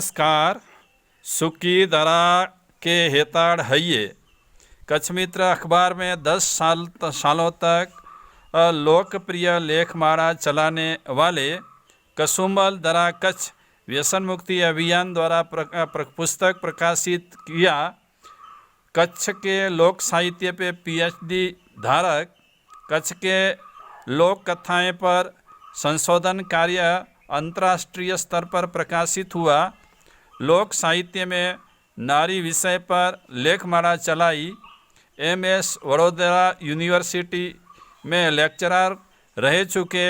नमस्कार। सुकी दरा के हेताड़ हइये। कच्छ मित्र अखबार में 10 सालों तक लोकप्रिय लेखमाला चलाने वाले कसुम्बल दरा कच्छ व्यसन मुक्ति अभियान द्वारा पुस्तक प्रकाशित किया। कच्छ के लोक साहित्य पे पीएचडी धारक, कच्छ के लोक कथाएं पर संशोधन कार्य अंतर्राष्ट्रीय स्तर पर प्रकाशित हुआ। लोक साहित्य में नारी विषय पर लेखमाला चलाई। एमएस वडोदरा यूनिवर्सिटी में लेक्चरर रह चुके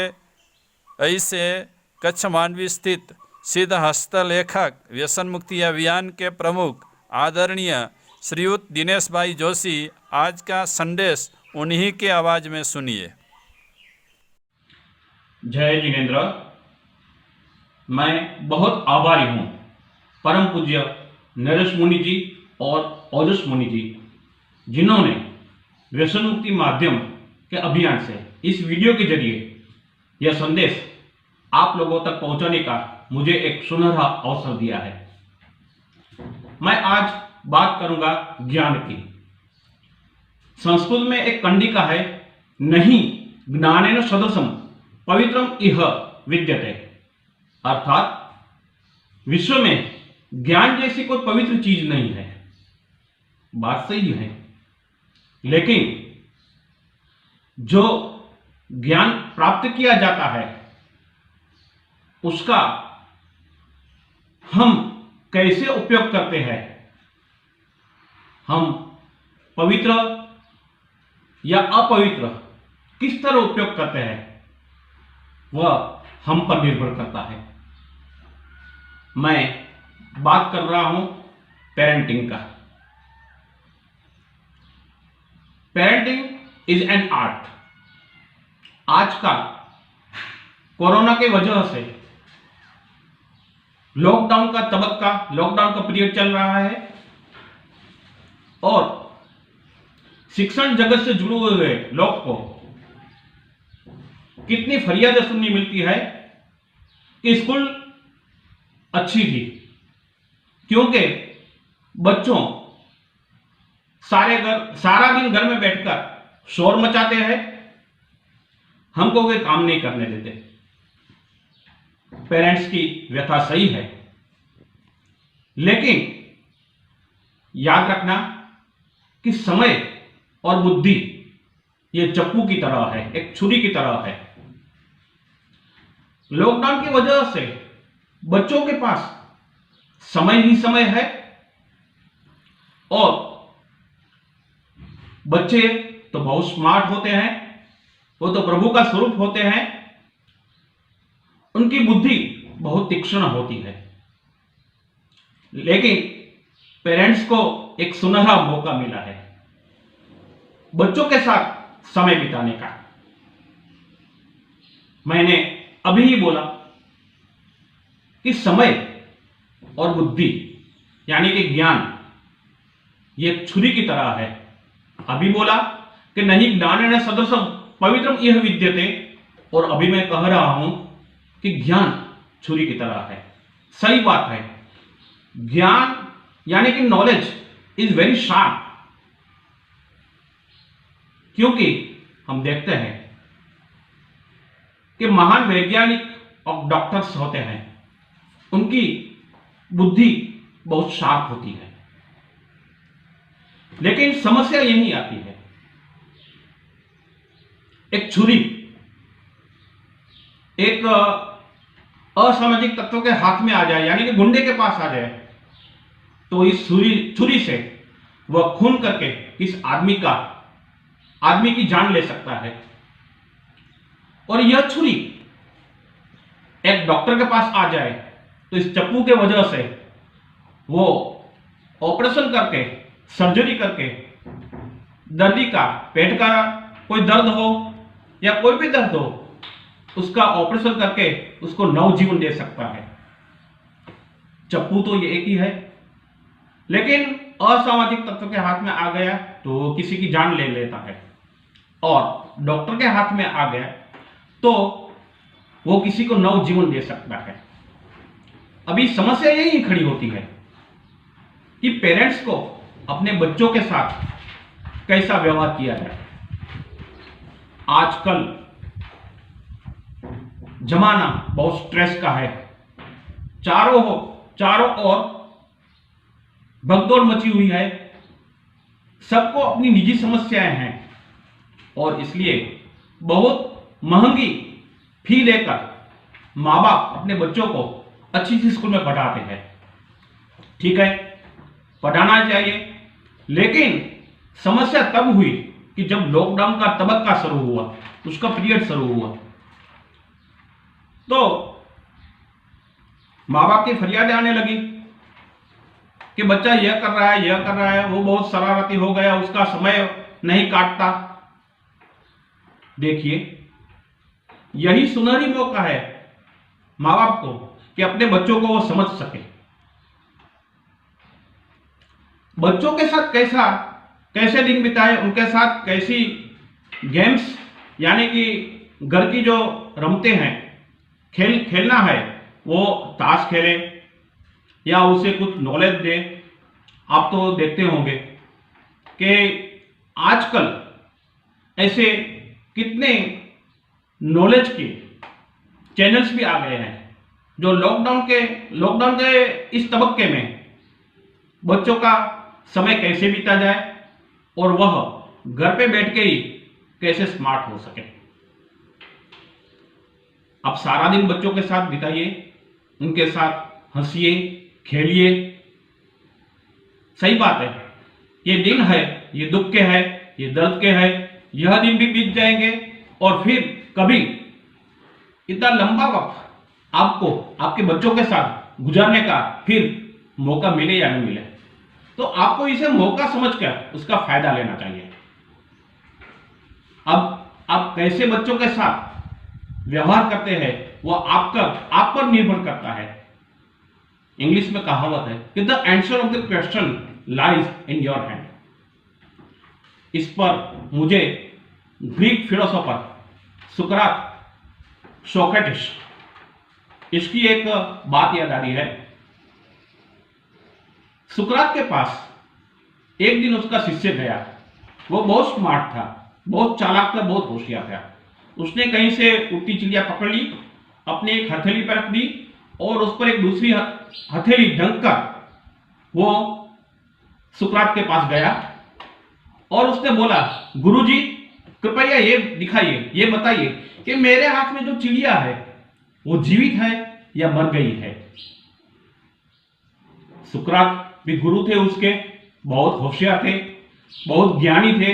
ऐसे कच्छ मांडवी स्थित सिद्धहस्त लेखक व्यसन मुक्ति अभियान के प्रमुख आदरणीय श्रीयुत दिनेश भाई जोशी आज का संदेश उन्हीं के आवाज में सुनिए। जय जिनेन्द्र। मैं बहुत आभारी हूँ परम पूज्य नरेश मुनि जी और ओजस मुनि जी, जिन्होंने व्यसन मुक्ति माध्यम के अभियान से इस वीडियो के जरिए यह संदेश आप लोगों तक पहुंचाने का मुझे एक सुनहरा अवसर दिया है। मैं आज बात करूंगा ज्ञान की। संस्कृत में एक कंडिका है, नहीं ज्ञानेन सदृशम पवित्रम इह विद्यते, अर्थात विश्व में ज्ञान जैसी कोई पवित्र चीज नहीं है। बात सही है, लेकिन जो ज्ञान प्राप्त किया जाता है उसका हम कैसे उपयोग करते हैं, हम पवित्र या अपवित्र किस तरह उपयोग करते हैं, वह हम पर निर्भर करता है। मैं बात कर रहा हूं पेरेंटिंग का। Parenting is an art. आज का कोरोना के वजह से लॉकडाउन का पीरियड चल रहा है और शिक्षण जगत से जुड़े हुए लोग को कितनी फरियादें सुननी मिलती है कि स्कूल अच्छी थी, क्योंकि बच्चों सारा दिन घर में बैठकर शोर मचाते हैं, हमको कोई काम नहीं करने देते। पेरेंट्स की व्यथा सही है, लेकिन याद रखना कि समय और बुद्धि ये चप्पू की तरह है, एक छुरी की तरह है। लॉकडाउन की वजह से बच्चों के पास समय ही समय है और बच्चे तो बहुत स्मार्ट होते हैं, वो तो प्रभु का स्वरूप होते हैं, उनकी बुद्धि बहुत तीक्ष्ण होती है। लेकिन पेरेंट्स को एक सुनहरा मौका मिला है बच्चों के साथ समय बिताने का। मैंने अभी ही बोला कि समय और बुद्धि यानी कि ज्ञान ये छुरी की तरह है। अभी बोला कि नहीं ज्ञानेन सदृशम पवित्रम इह विद्यते, और अभी मैं कह रहा हूं कि ज्ञान छुरी की तरह है। सही बात है, ज्ञान यानी कि नॉलेज इज वेरी शार्प, क्योंकि हम देखते हैं कि महान वैज्ञानिक और डॉक्टर्स होते हैं, उनकी बुद्धि बहुत शार्प होती है। लेकिन समस्या यही आती है, एक छुरी एक असामाजिक तत्वों के हाथ में आ जाए, यानी कि गुंडे के पास आ जाए, तो इस छुरी से वह खून करके इस आदमी की जान ले सकता है। और यह छुरी एक डॉक्टर के पास आ जाए तो इस चप्पू के वजह से वो ऑपरेशन करके, सर्जरी करके दर्दी का पेट का कोई दर्द हो या कोई भी दर्द हो, उसका ऑपरेशन करके उसको नवजीवन दे सकता है। चप्पू तो ये एक ही है, लेकिन असामाजिक तत्व के हाथ में आ गया तो वो किसी की जान ले लेता है, और डॉक्टर के हाथ में आ गया तो वो किसी को नवजीवन दे सकता है। अभी समस्या यही खड़ी होती है कि पेरेंट्स को अपने बच्चों के साथ कैसा व्यवहार किया जाए। आजकल जमाना बहुत स्ट्रेस का है, चारों ओर भगदौड़ मची हुई है, सबको अपनी निजी समस्याएं हैं और इसलिए बहुत महंगी फी लेकर माँ बाप अपने बच्चों को अच्छी सी स्कूल में पढ़ाते हैं। ठीक है, पढ़ाना चाहिए, लेकिन समस्या तब हुई कि जब लॉकडाउन का तबक्का शुरू हुआ, उसका पीरियड शुरू हुआ, तो माँ बाप की फरियादें आने लगी कि बच्चा यह कर रहा है, वो बहुत शरारती हो गया, उसका समय नहीं काटता। देखिए, यही सुनहरी मौका है माँ बाप को कि अपने बच्चों को वो समझ सके, बच्चों के साथ कैसे दिन बिताए, उनके साथ कैसी गेम्स यानी कि घर की जो रमते हैं, खेलना है, वो ताश खेले या उसे कुछ नॉलेज दे। आप तो देखते होंगे कि आजकल ऐसे कितने नॉलेज के चैनल्स भी आ गए हैं जो लॉकडाउन के इस तबक्के में बच्चों का समय कैसे बीता जाए और वह घर पे बैठ के ही कैसे स्मार्ट हो सके। आप सारा दिन बच्चों के साथ बिताइए, उनके साथ हंसिए, खेलिए। सही बात है, ये दिन है, ये दुख के है, ये दर्द के है, यह दिन भी बीत जाएंगे और फिर कभी इतना लंबा वक्त आपको आपके बच्चों के साथ गुजारने का फिर मौका मिले या नहीं मिले, तो आपको इसे मौका समझकर उसका फायदा लेना चाहिए। अब आप कैसे बच्चों के साथ व्यवहार करते हैं वह आप पर निर्भर करता है। इंग्लिश में कहावत है कि the answer of the question lies in your hand. इस पर मुझे ग्रीक फिलोसोफर सुकरात, सोक्रेटिस, इसकी एक बात याद आ रही है। सुकरात के पास एक दिन उसका शिष्य गया। वो बहुत स्मार्ट था, बहुत चालाक था, बहुत होशियार था। उसने कहीं से उड़ती चिड़िया पकड़ ली, अपने एक हथेली पर रख दी और उस पर एक दूसरी हथेली ढंक कर वो सुकरात के पास गया और उसने बोला, गुरुजी कृपया ये दिखाइए, ये बताइए कि मेरे हाथ में जो चिड़िया है वो जीवित है या मर गई है। सुकरात भी गुरु थे उसके, बहुत होशियार थे, बहुत ज्ञानी थे।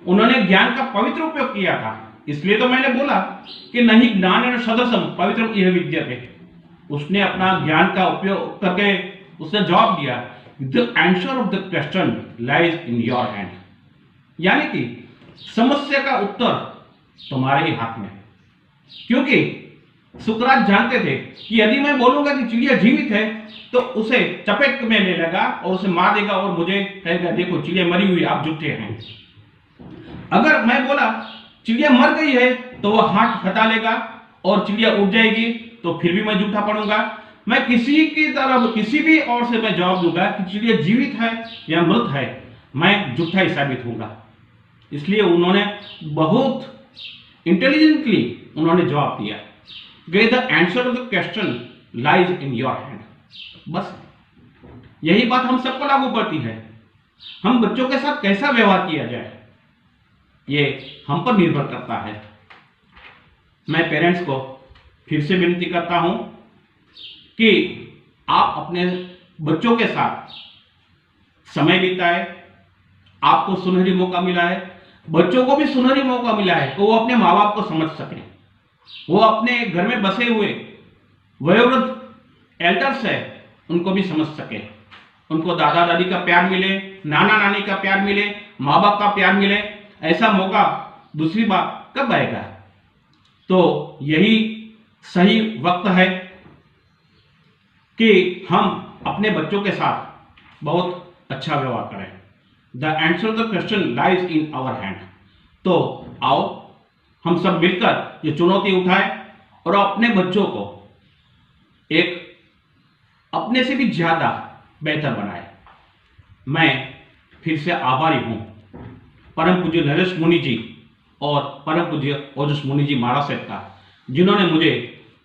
उन्होंने ज्ञान का पवित्र उपयोग किया था, इसलिए तो मैंने बोला कि नहीं ज्ञान सदसम पवित्रम इह विद्यते। उसने अपना ज्ञान का उपयोग करके उसने जवाब दिया, the answer of the question lies in your hand, यानी कि समस्या का उत्तर तुम्हारे ही हाथ में। क्योंकि सुकरात जानते थे कि यदि मैं बोलूंगा कि चिड़िया जीवित है तो उसे चपेट में ले लेगा और उसे मार देगा और मुझे कहेगा देखो चिड़िया मरी हुई, आप झूठे हैं। अगर मैं बोला चिड़िया मर गई है तो वह हाथ हटा लेगा और चिड़िया उड़ जाएगी, तो फिर भी मैं झूठा पड़ूंगा। मैं किसी की तरफ किसी भी ओर से मैं जवाब दूंगा कि चिड़िया जीवित है या मृत है, मैं झूठा ही साबित होगा। इसलिए उन्होंने बहुत इंटेलिजेंटली उन्होंने जवाब दिया, the answer of the question lies in your hand. बस यही बात हम सबको लागू पड़ती है। हम बच्चों के साथ कैसा व्यवहार किया जाए ये हम पर निर्भर करता है। मैं पेरेंट्स को फिर से विनती करता हूं कि आप अपने बच्चों के साथ समय बिताए। आपको सुनहरी मौका मिला है, बच्चों को भी सुनहरी मौका मिला है कि वो अपने माँ बाप को समझ सकें, वो अपने घर में बसे हुए वयोवृद्ध एल्डर्स है उनको भी समझ सके, उनको दादा दादी का प्यार मिले, नाना नानी का प्यार मिले, माँ बाप का प्यार मिले। ऐसा मौका दूसरी बार कब आएगा? तो यही सही वक्त है कि हम अपने बच्चों के साथ बहुत अच्छा व्यवहार करें। The answer of the question lies in our hand. तो आओ हम सब मिलकर ये चुनौती उठाएं और अपने बच्चों को एक अपने से भी ज्यादा बेहतर बनाए। मैं फिर से आभारी हूं परम पूज्य नरेश मुनि जी और परम पूज्य ओजस मुनि जी महाराज का, जिन्होंने मुझे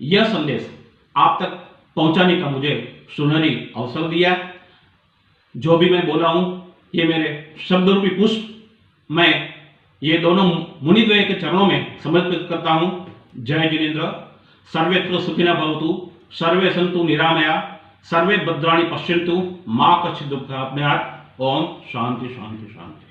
यह संदेश आप तक पहुंचाने का मुझे सुनहरी अवसर दिया। जो भी मैं बोला हूं ये मेरे शब्द रूपी पुष्प मैं ये दोनों मुनिद्वय के चरणों में समर्पित करता हूं। जय जिनेन्द्र। सर्वेत्र सुखिनः भवतु, सर्वे सन्तु निरामया, सर्वे भद्राणि पश्यन्तु, मा कश्चित् दुःखभाग्। ओम शांति शांति शांति।